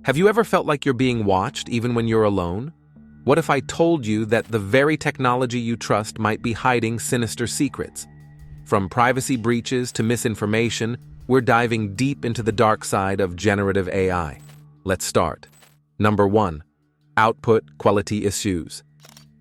Have you ever felt like you're being watched even when you're alone? What if I told you that the very technology you trust might be hiding sinister secrets? From privacy breaches to misinformation, we're diving deep into the dark side of generative AI. Let's start. Number 1. Output quality issues.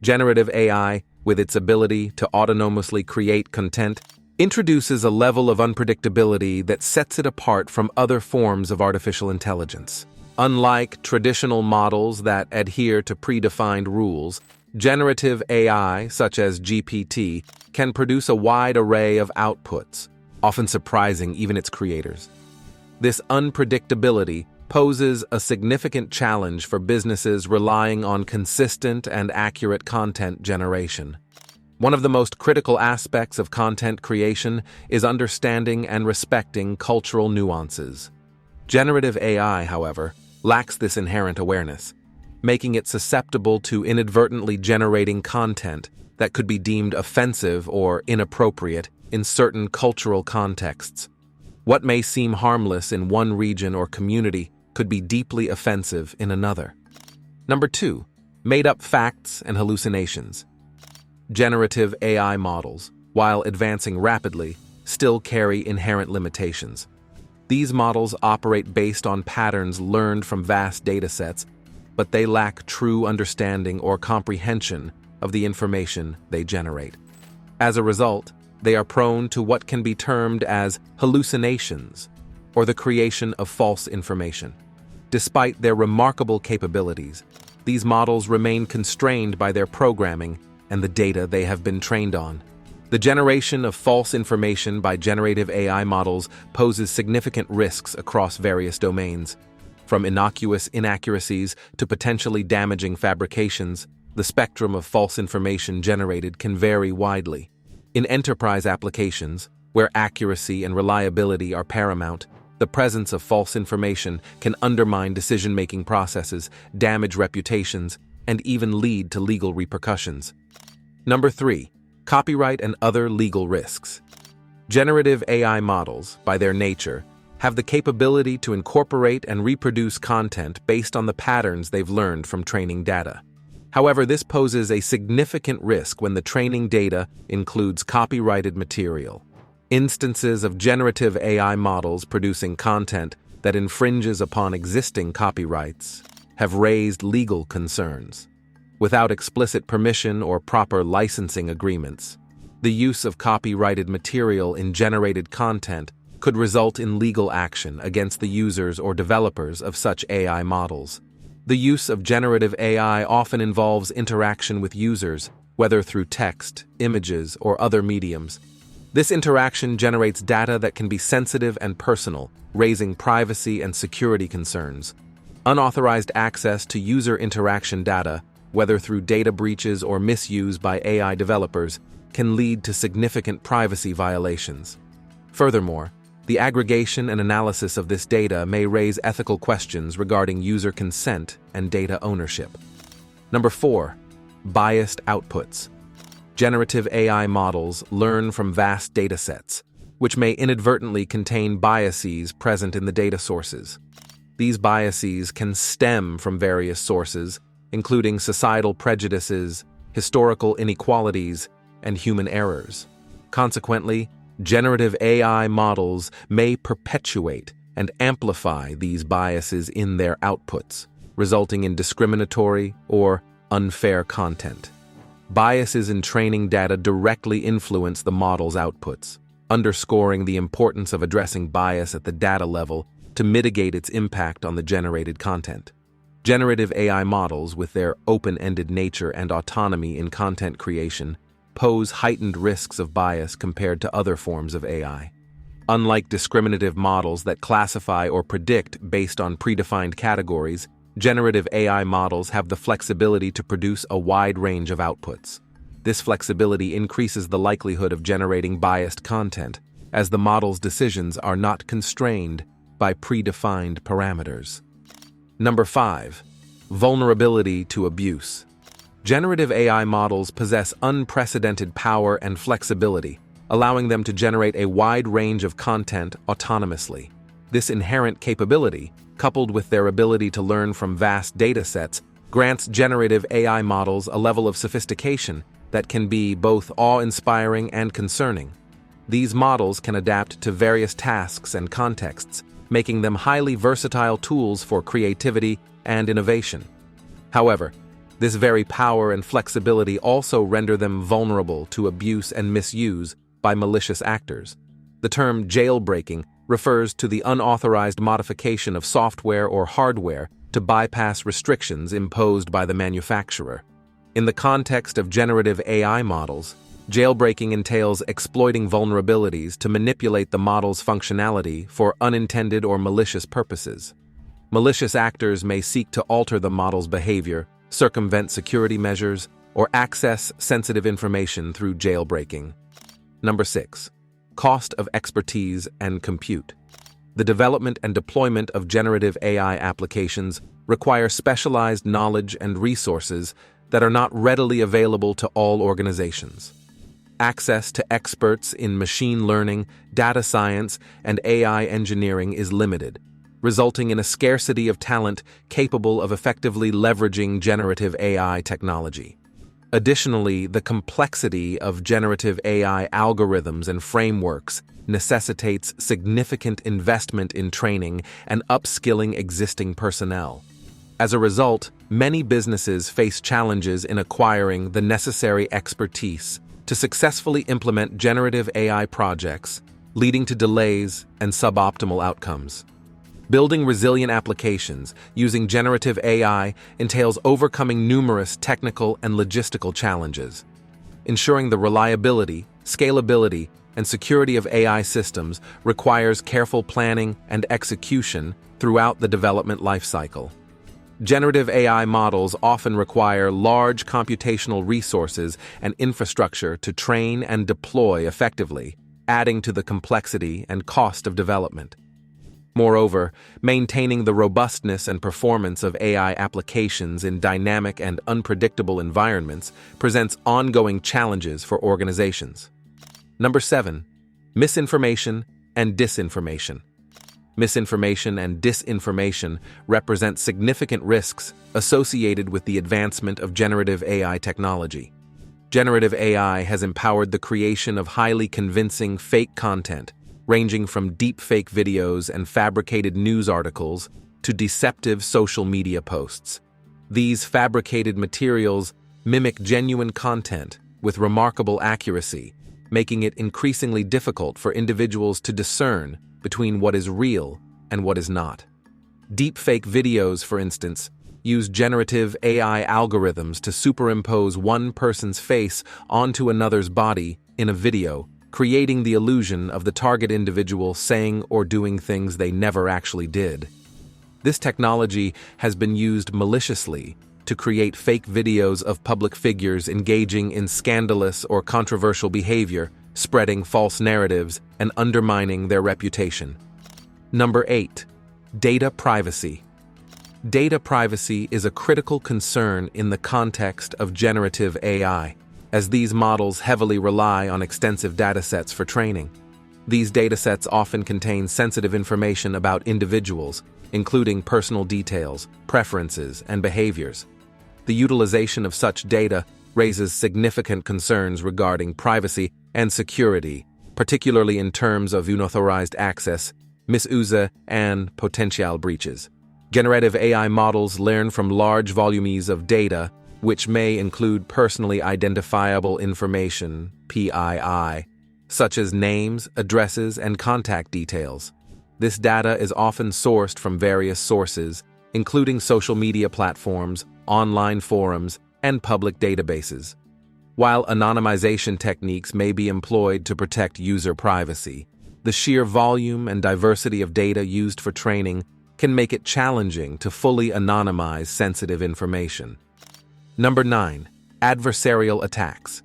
Generative AI, with its ability to autonomously create content, introduces a level of unpredictability that sets it apart from other forms of artificial intelligence. Unlike traditional models that adhere to predefined rules, generative AI, such as GPT, can produce a wide array of outputs, often surprising even its creators. This unpredictability poses a significant challenge for businesses relying on consistent and accurate content generation. One of the most critical aspects of content creation is understanding and respecting cultural nuances. Generative AI, however, lacks this inherent awareness, making it susceptible to inadvertently generating content that could be deemed offensive or inappropriate in certain cultural contexts. What may seem harmless in one region or community could be deeply offensive in another. Number 2. Made-up facts and hallucinations. Generative AI models, while advancing rapidly, still carry inherent limitations. These models operate based on patterns learned from vast datasets, but they lack true understanding or comprehension of the information they generate. As a result, they are prone to what can be termed as hallucinations, or the creation of false information. Despite their remarkable capabilities, these models remain constrained by their programming and the data they have been trained on. The generation of false information by generative AI models poses significant risks across various domains. From innocuous inaccuracies to potentially damaging fabrications, the spectrum of false information generated can vary widely. In enterprise applications, where accuracy and reliability are paramount, the presence of false information can undermine decision-making processes, damage reputations, and even lead to legal repercussions. Number 3. Copyright and other legal risks. Generative AI models, by their nature, have the capability to incorporate and reproduce content based on the patterns they've learned from training data. However, this poses a significant risk when the training data includes copyrighted material. Instances of generative AI models producing content that infringes upon existing copyrights have raised legal concerns. Without explicit permission or proper licensing agreements, the use of copyrighted material in generated content could result in legal action against the users or developers of such AI models. The use of generative AI often involves interaction with users, whether through text, images, or other mediums. This interaction generates data that can be sensitive and personal, raising privacy and security concerns. Unauthorized access to user interaction data, whether through data breaches or misuse by AI developers, can lead to significant privacy violations. Furthermore, the aggregation and analysis of this data may raise ethical questions regarding user consent and data ownership. Number 4. Biased outputs. Generative AI models learn from vast datasets, which may inadvertently contain biases present in the data sources. These biases can stem from various sources, including societal prejudices, historical inequalities, and human errors. Consequently, generative AI models may perpetuate and amplify these biases in their outputs, resulting in discriminatory or unfair content. Biases in training data directly influence the model's outputs, underscoring the importance of addressing bias at the data level to mitigate its impact on the generated content. Generative AI models, with their open-ended nature and autonomy in content creation, pose heightened risks of bias compared to other forms of AI. Unlike discriminative models that classify or predict based on predefined categories, generative AI models have the flexibility to produce a wide range of outputs. This flexibility increases the likelihood of generating biased content, as the model's decisions are not constrained by predefined parameters. Number 5. Vulnerability to abuse. Generative AI models possess unprecedented power and flexibility, allowing them to generate a wide range of content autonomously. This inherent capability, coupled with their ability to learn from vast datasets, grants generative AI models a level of sophistication that can be both awe-inspiring and concerning. These models can adapt to various tasks and contexts, making them highly versatile tools for creativity and innovation. However, this very power and flexibility also render them vulnerable to abuse and misuse by malicious actors. The term jailbreaking refers to the unauthorized modification of software or hardware to bypass restrictions imposed by the manufacturer. In the context of generative AI models, jailbreaking entails exploiting vulnerabilities to manipulate the model's functionality for unintended or malicious purposes. Malicious actors may seek to alter the model's behavior, circumvent security measures, or access sensitive information through jailbreaking. Number 6. Cost of expertise and compute. The development and deployment of generative AI applications require specialized knowledge and resources that are not readily available to all organizations. Access to experts in machine learning, data science, and AI engineering is limited, resulting in a scarcity of talent capable of effectively leveraging generative AI technology. Additionally, the complexity of generative AI algorithms and frameworks necessitates significant investment in training and upskilling existing personnel. As a result, many businesses face challenges in acquiring the necessary expertise to successfully implement generative AI projects, leading to delays and suboptimal outcomes. Building resilient applications using generative AI entails overcoming numerous technical and logistical challenges. Ensuring the reliability, scalability, and security of AI systems requires careful planning and execution throughout the development lifecycle. Generative AI models often require large computational resources and infrastructure to train and deploy effectively, adding to the complexity and cost of development. Moreover, maintaining the robustness and performance of AI applications in dynamic and unpredictable environments presents ongoing challenges for organizations. Number 7. Misinformation and disinformation. Misinformation and disinformation represent significant risks associated with the advancement of generative AI technology. Generative AI has empowered the creation of highly convincing fake content, ranging from deepfake videos and fabricated news articles to deceptive social media posts. These fabricated materials mimic genuine content with remarkable accuracy, making it increasingly difficult for individuals to discern between what is real and what is not. Deepfake videos, for instance, use generative AI algorithms to superimpose one person's face onto another's body in a video, creating the illusion of the target individual saying or doing things they never actually did. This technology has been used maliciously to create fake videos of public figures engaging in scandalous or controversial behavior, spreading false narratives, and undermining their reputation. Number 8. Data privacy. Data privacy is a critical concern in the context of generative AI, as these models heavily rely on extensive datasets for training. These datasets often contain sensitive information about individuals, including personal details, preferences, and behaviors. The utilization of such data raises significant concerns regarding privacy and security, particularly in terms of unauthorized access, misuse, and potential breaches. Generative AI models learn from large volumes of data, which may include personally identifiable information, PII, such as names, addresses, and contact details. This data is often sourced from various sources, including social media platforms, online forums, and public databases. While anonymization techniques may be employed to protect user privacy, the sheer volume and diversity of data used for training can make it challenging to fully anonymize sensitive information. Number 9. Adversarial attacks.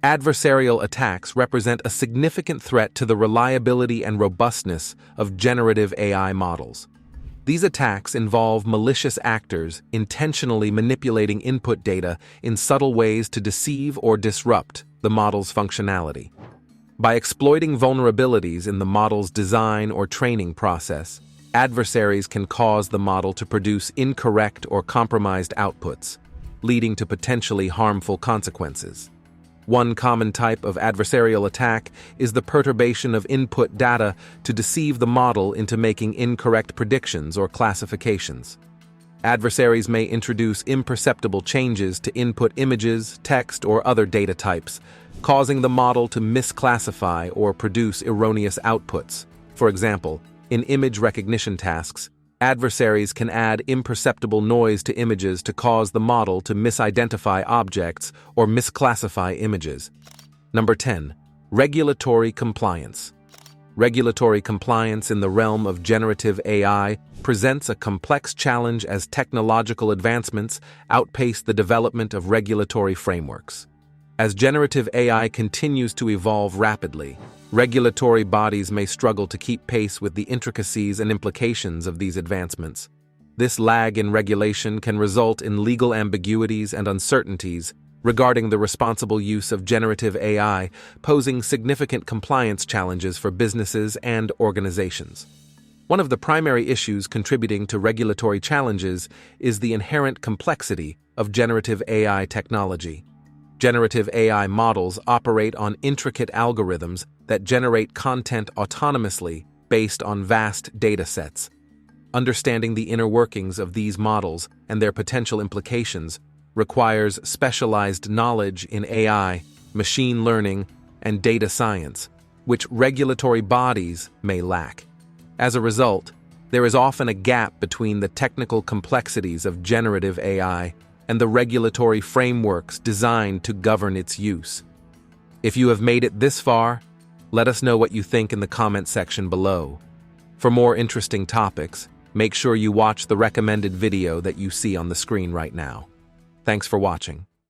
Adversarial attacks represent a significant threat to the reliability and robustness of generative AI models. These attacks involve malicious actors intentionally manipulating input data in subtle ways to deceive or disrupt the model's functionality. By exploiting vulnerabilities in the model's design or training process, adversaries can cause the model to produce incorrect or compromised outputs, leading to potentially harmful consequences. One common type of adversarial attack is the perturbation of input data to deceive the model into making incorrect predictions or classifications. Adversaries may introduce imperceptible changes to input images, text, or other data types, causing the model to misclassify or produce erroneous outputs. For example, in image recognition tasks, adversaries can add imperceptible noise to images to cause the model to misidentify objects or misclassify images. Number 10. Regulatory compliance. Regulatory compliance in the realm of generative AI presents a complex challenge as technological advancements outpace the development of regulatory frameworks. As generative AI continues to evolve rapidly, regulatory bodies may struggle to keep pace with the intricacies and implications of these advancements. This lag in regulation can result in legal ambiguities and uncertainties regarding the responsible use of generative AI, posing significant compliance challenges for businesses and organizations. One of the primary issues contributing to regulatory challenges is the inherent complexity of generative AI technology. Generative AI models operate on intricate algorithms that generate content autonomously based on vast data sets. Understanding the inner workings of these models and their potential implications requires specialized knowledge in AI, machine learning, and data science, which regulatory bodies may lack. As a result, there is often a gap between the technical complexities of generative AI and the regulatory frameworks designed to govern its use. If you have made it this far, let us know what you think in the comment section below. For more interesting topics, make sure you watch the recommended video that you see on the screen right now. Thanks for watching.